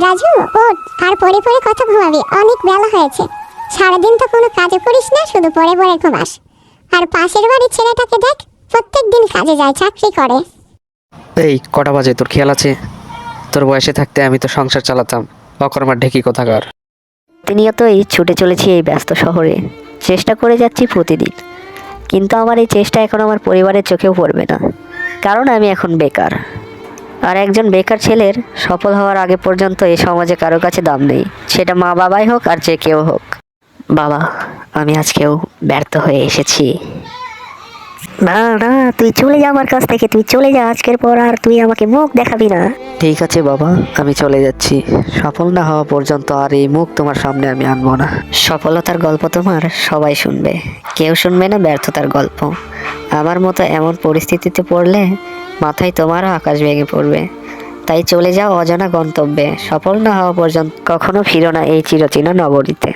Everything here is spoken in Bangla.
রাজু, ওঠ আর পরে পরে কথা ঘুমাবি, অনেক বেলা হয়েছে। সারাদিন তো কোনো কাজও করিস না, শুধু পরে পরে ঘুমাস। আর পাশের বাড়ির ছেলেটাকে দেখ, প্রত্যেক দিন কাজে যায়, চাকরি করে। এই কটা বাজে তোর খেয়াল আছে? তোর বয়সে থাকতে আমি তো সংসার চালাতাম, অকর্মার ঢেকি কোথাকার। প্রতিনিয়তই ছুটে চলেছি এই ব্যস্ত শহরে, চেষ্টা করে যাচ্ছি প্রতিদিন, কিন্তু আমার এই চেষ্টা এখন আমার পরিবারের চোখেও পড়বে না, কারণ আমি এখন বেকার। আর একজন বেকার ছেলের সফল হওয়ার আগে পর্যন্ত এই সমাজে কারো কাছে দাম নেই, সেটা মা বাবাই হোক আর যে কেউ হোক। বাবা, আমি আজকেও ব্যর্থ হয়ে এসেছি। না না, তুই চলে যা আমার কাছ থেকে, তুই চলে যা, আজকের পর আর তুই আমাকে মুখ দেখাবি না। ঠিক আছে বাবা, আমি চলে যাচ্ছি। সফল না হওয়া পর্যন্ত আর এই মুখ তোমার সামনে আমি আনবো না। সফলতার গল্প তোমার সবাই শুনবে, কেউ শুনবে না ব্যর্থতার গল্প। আমার মতো এমন পরিস্থিতিতে পড়লে মাথায় তোমারও আকাশ ভেঙে পড়বে। তাই চলে যাও অজানা গন্তব্যে, সফল না হওয়া পর্যন্ত কখনো ফিরো না এই চিরচেনা নগরীতে।